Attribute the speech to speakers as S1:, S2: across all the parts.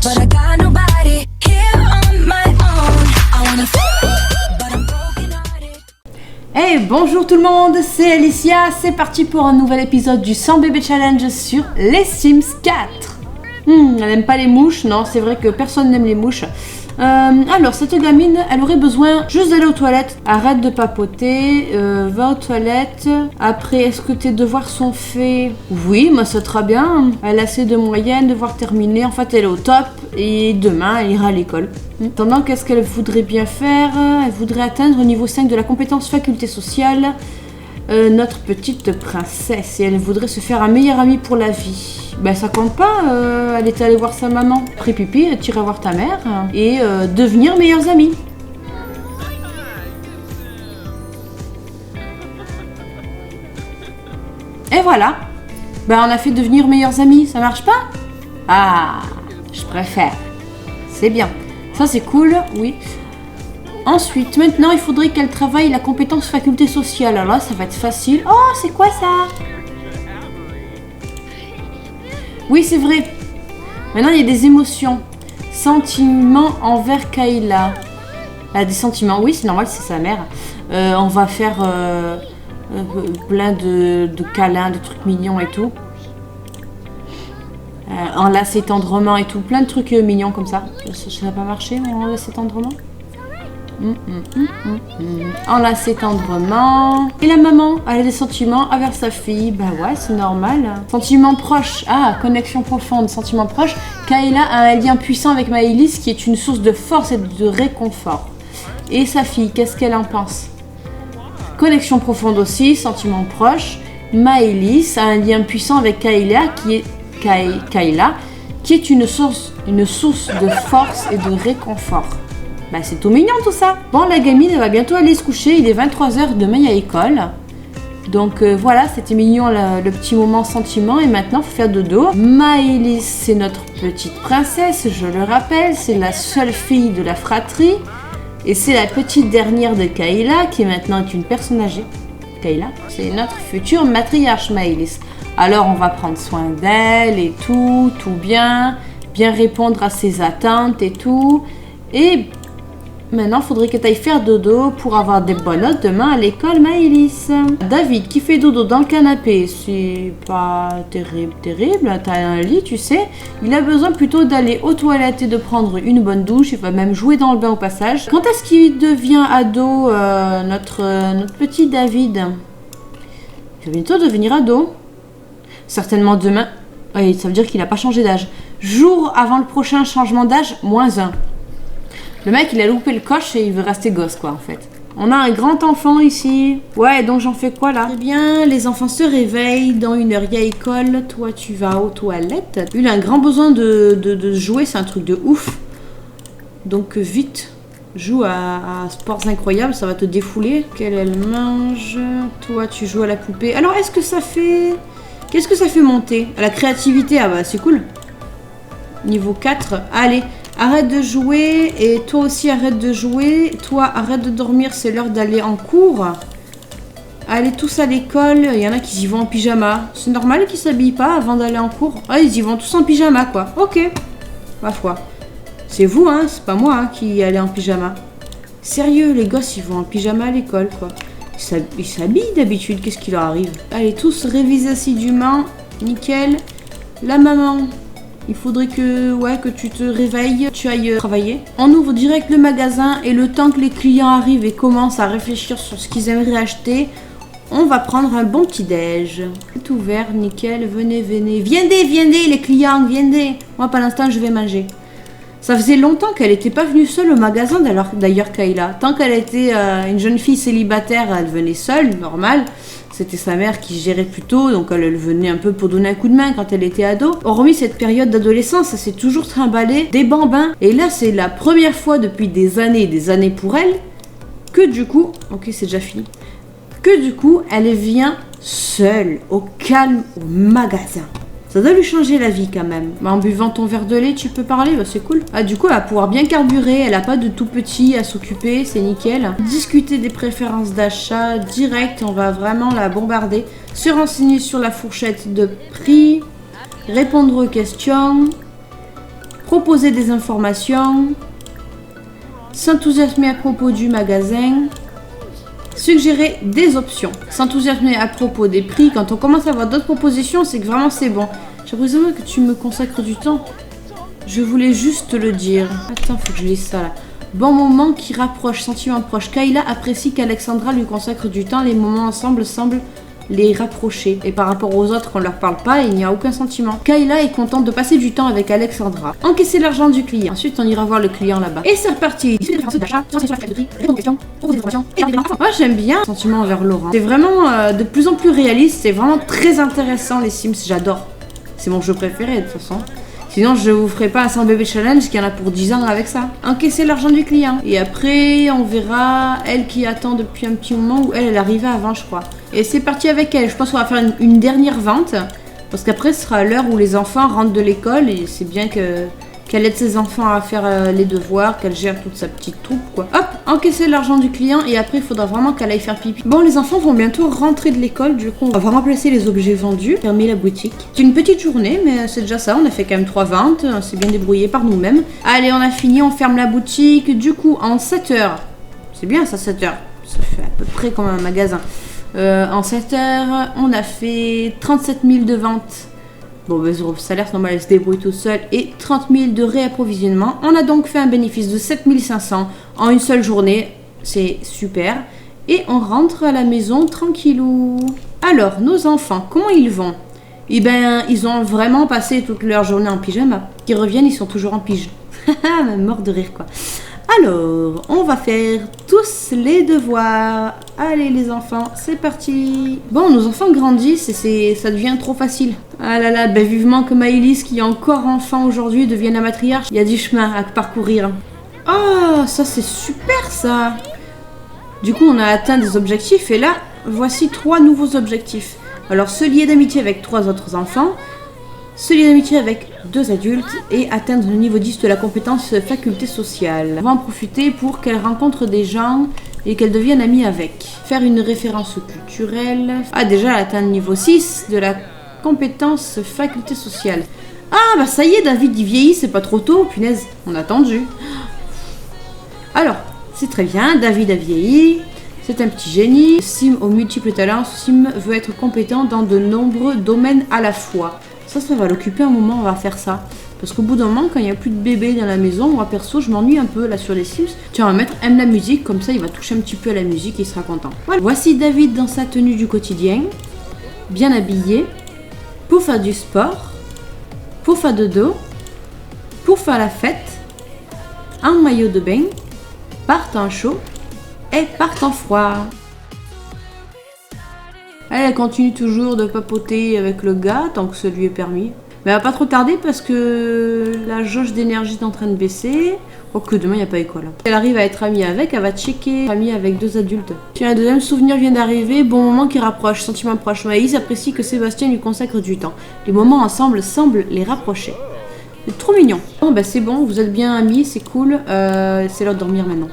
S1: but I got nobody here on my own. I wanna feel it, but I'm broken-hearted.
S2: Hey, bonjour tout le monde, c'est Alicia, c'est parti pour un nouvel épisode du 100 bébés challenge sur les Sims 4. Elle n'aime pas les mouches, non, c'est vrai que personne n'aime les mouches. Alors, cette gamine, elle aurait besoin juste d'aller aux toilettes. Arrête de papoter, va aux toilettes. Après, est-ce que tes devoirs sont faits? Oui, moi ça très bien. Elle a assez de moyenne, devoirs terminés. En fait, elle est au top et demain, elle ira à l'école. Pendant qu'est-ce qu'elle voudrait bien faire? Elle voudrait atteindre au niveau 5 de la compétence faculté sociale. Notre petite princesse, et elle voudrait se faire un meilleur ami pour la vie. Ben ça compte pas, elle est allée voir sa maman. Après pipi, tu iras voir ta mère et devenir meilleurs amis. Et voilà. Ben on a fait devenir meilleurs amis, ça marche pas? Ah, je préfère. C'est bien. Ça c'est cool, oui. Ensuite, maintenant, il faudrait qu'elle travaille la compétence faculté sociale. Alors là, ça va être facile. Oh, c'est quoi ça? Oui, c'est vrai. Maintenant, il y a des émotions. Sentiments envers Kayla. Elle a des sentiments. Oui, c'est normal, c'est sa mère. On va faire plein de câlins, de trucs mignons et tout. Enlacer tendrement et tout. Plein de trucs mignons comme ça. Ça n'a pas marché, enlacer tendrement? Enlacer tendrement. Et la maman, elle a des sentiments envers sa fille. Bah ouais, c'est normal. Sentiments proches. Ah, connexion profonde. Sentiments proches. Kayla a un lien puissant avec Maëlys qui est une source de force et de réconfort. Et sa fille, qu'est-ce qu'elle en pense? Connexion profonde aussi, sentiments proches. Maëlys a un lien puissant avec Kayla qui est une source de force et de réconfort. Bah c'est tout mignon tout ça. Bon, la gamine elle va bientôt aller se coucher, il est 23h, demain il y a école. Donc voilà, c'était mignon le petit moment sentiment et maintenant il faut faire dodo. Maëlys c'est notre petite princesse, je le rappelle, c'est la seule fille de la fratrie. Et c'est la petite dernière de Kayla qui maintenant est une personne âgée. Kayla, c'est notre future matriarche Maëlys. Alors on va prendre soin d'elle et tout bien répondre à ses attentes et tout. Et maintenant, il faudrait que tu ailles faire dodo pour avoir des bonnes notes demain à l'école, Maëlys. David qui fait dodo dans le canapé, c'est pas terrible. T'as un lit, tu sais. Il a besoin plutôt d'aller aux toilettes et de prendre une bonne douche. Il va même jouer dans le bain au passage. Quand est-ce qu'il devient ado, notre petit David? Il va bientôt devenir ado. Certainement demain. Oui, ça veut dire qu'il n'a pas changé d'âge. Jour avant le prochain changement d'âge, -1. Le mec, il a loupé le coche et il veut rester gosse, quoi, en fait. On a un grand enfant ici. Ouais, donc j'en fais quoi, là? Eh bien, les enfants se réveillent. Dans 1 heure, il y a école. Toi, tu vas aux toilettes. Il a un grand besoin de jouer. C'est un truc de ouf. Donc, vite. Joue à Sports Incroyables. Ça va te défouler. Elle mange. Toi, tu joues à la poupée. Alors, est-ce que ça fait... Qu'est-ce que ça fait monter? À la créativité. Ah bah, c'est cool. Niveau 4. Allez. Arrête de jouer et toi aussi arrête de jouer. Toi arrête de dormir, c'est l'heure d'aller en cours. Allez tous à l'école, il y en a qui y vont en pyjama. C'est normal qu'ils s'habillent pas avant d'aller en cours. Ah, ils y vont tous en pyjama quoi. Ok, ma foi. C'est vous hein, c'est pas moi hein, qui allait en pyjama. Sérieux, les gosses ils vont en pyjama à l'école quoi. Ils s'habillent d'habitude, qu'est-ce qui leur arrive? Allez tous réviser assidûment, nickel. La maman... Il faudrait que tu te réveilles, tu ailles travailler. On ouvre direct le magasin et le temps que les clients arrivent et commencent à réfléchir sur ce qu'ils aimeraient acheter, on va prendre un bon petit déj. C'est ouvert, nickel, venez. Viendez les clients, viendez. Moi, pour l'instant, je vais manger. Ça faisait longtemps qu'elle n'était pas venue seule au magasin, d'ailleurs Kayla. Tant qu'elle était une jeune fille célibataire, elle venait seule, normal. C'était sa mère qui gérait plus tôt, donc elle venait un peu pour donner un coup de main quand elle était ado. Hormis cette période d'adolescence, ça s'est toujours trimballé des bambins. Et là, c'est la première fois depuis des années pour elle que du coup... Ok, c'est déjà fini. Que du coup, elle vient seule, au calme, au magasin. Ça doit lui changer la vie quand même. En buvant ton verre de lait, tu peux parler, bah, c'est cool. Ah, du coup, elle va pouvoir bien carburer, elle a pas de tout petit à s'occuper, c'est nickel. Discuter des préférences d'achat, direct, on va vraiment la bombarder. Se renseigner sur la fourchette de prix, répondre aux questions, proposer des informations, s'enthousiasmer à propos du magasin, suggérer des options, s'enthousiasmer à propos des prix. Quand on commence à avoir d'autres propositions, c'est que vraiment c'est bon. J'ai l'impression que tu me consacres du temps. Je voulais juste te le dire. Attends, faut que je lise ça là. Bon moment qui rapproche, sentiment proche. Kayla apprécie qu'Alexandra lui consacre du temps. Les moments ensemble semblent les rapprocher. Et par rapport aux autres, qu'on leur parle pas, il n'y a aucun sentiment. Kayla est contente de passer du temps avec Alexandra. Encaisser l'argent du client. Ensuite, on ira voir le client là-bas. Et c'est reparti. Moi, j'aime bien le sentiment envers Laurent. C'est vraiment de plus en plus réaliste. C'est vraiment très intéressant, les Sims. J'adore. C'est mon jeu préféré, de toute façon. Sinon, je vous ferai pas un 100 bébé challenge qui en a pour 10 ans avec ça. Encaisser l'argent du client. Et après, on verra elle qui attend depuis un petit moment où elle arrivait avant, je crois. Et c'est parti avec elle. Je pense qu'on va faire une dernière vente. Parce qu'après, ce sera l'heure où les enfants rentrent de l'école. Et c'est bien qu'elle aide ses enfants à faire les devoirs, qu'elle gère toute sa petite troupe, quoi. Hop, encaisser l'argent du client. Et après, il faudra vraiment qu'elle aille faire pipi. Bon, les enfants vont bientôt rentrer de l'école. Du coup, on va remplacer les objets vendus. Fermer la boutique. C'est une petite journée, mais c'est déjà ça. On a fait quand même 3 ventes. On s'est bien débrouillé par nous-mêmes. Allez, on a fini. On ferme la boutique. Du coup, en 7 heures. C'est bien ça, 7 heures. Ça fait à peu près comme un magasin. En 7 heures, on a fait 37 000 de ventes. Bon, ben, zéro salaire, c'est normal, elle se débrouille tout seul. Et 30 000 de réapprovisionnement. On a donc fait un bénéfice de 7 500 en une seule journée. C'est super. Et on rentre à la maison tranquillou. Alors, nos enfants, comment ils vont? Eh ben, ils ont vraiment passé toute leur journée en pyjama. Ils reviennent, ils sont toujours en pige. Haha, mort de rire, quoi. Alors, on va faire tous les devoirs. Allez les enfants, c'est parti. Bon, nos enfants grandissent et ça devient trop facile. Ah là là, ben vivement que Maëlys, qui est encore enfant aujourd'hui, devienne la matriarche. Il y a du chemin à parcourir. Oh, ça c'est super ça. Du coup, on a atteint des objectifs et là, voici 3 nouveaux objectifs. Alors, se lier d'amitié avec 3 autres enfants, se lier d'amitié avec 2 adultes et atteindre le niveau 10 de la compétence faculté sociale. On va en profiter pour qu'elle rencontre des gens et qu'elle devienne amie avec. Faire une référence culturelle. Ah, déjà, elle atteint le niveau 6 de la compétence faculté sociale. Ah, bah ça y est, David, il vieillit, c'est pas trop tôt. Punaise, on a attendu. Alors, c'est très bien, David a vieilli. C'est un petit génie. Sim aux multiples talents. Sim veut être compétent dans de nombreux domaines à la fois. Ça va l'occuper un moment, on va faire ça. Parce qu'au bout d'un moment, quand il n'y a plus de bébé dans la maison, moi perso, je m'ennuie un peu là sur les Sims. Tiens, on va mettre aime la musique, comme ça il va toucher un petit peu à la musique et il sera content. Voilà. Voici David dans sa tenue du quotidien, bien habillé, pour faire du sport, pour faire dodo, pour faire la fête, en maillot de bain, par temps chaud et par temps froid. Elle continue toujours de papoter avec le gars tant que ça lui est permis. Mais elle va pas trop tarder parce que la jauge d'énergie est en train de baisser. Oh que demain il n'y a pas école. Elle arrive à être amie avec, elle va checker amie avec 2 adultes. Tiens, un deuxième souvenir vient d'arriver, bon moment qui rapproche, sentiment proche. Maïs apprécie que Sébastien lui consacre du temps. Les moments ensemble semblent les rapprocher. C'est trop mignon. Bon bah c'est bon, vous êtes bien amis, c'est cool. C'est l'heure de dormir maintenant.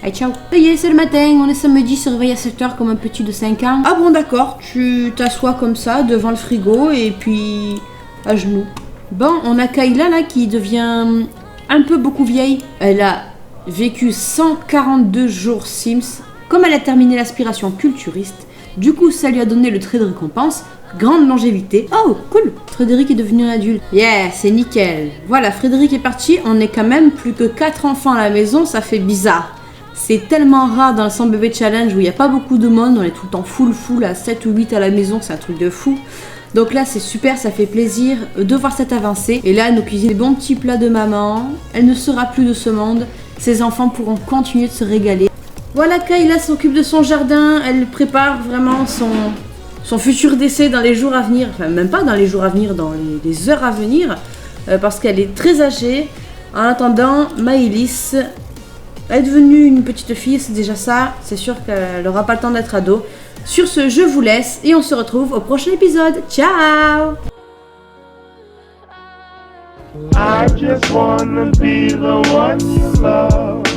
S2: Allez, ciao. Ça y est, c'est le matin, on est samedi, se réveille à 7h comme un petit de 5 ans. Ah bon, d'accord, tu t'assois comme ça devant le frigo et puis à genoux. Bon, on a Kayla là qui devient un peu beaucoup vieille. Elle a vécu 142 jours Sims. Comme elle a terminé l'aspiration culturiste, du coup ça lui a donné le trait de récompense. Grande longévité. Oh, cool. Frédéric est devenu un adulte. Yeah, c'est nickel. Voilà, Frédéric est parti. On est quand même plus que 4 enfants à la maison, ça fait bizarre. C'est tellement rare dans le 100 bébé challenge où il n'y a pas beaucoup de monde, on est tout le temps full à 7 ou 8 à la maison, c'est un truc de fou. Donc là c'est super, ça fait plaisir de voir cette avancée. Et là elle nous cuisine des bons petits plats de maman, elle ne sera plus de ce monde, ses enfants pourront continuer de se régaler. Voilà, Kayla s'occupe de son jardin, elle prépare vraiment son futur décès dans les jours à venir, enfin même pas dans les jours à venir, dans les heures à venir, parce qu'elle est très âgée. En attendant, Maëlys est devenue une petite fille, c'est déjà ça, c'est sûr qu'elle n'aura pas le temps d'être ado. Sur ce, je vous laisse et on se retrouve au prochain épisode. Ciao!
S3: I just wanna be the one you love.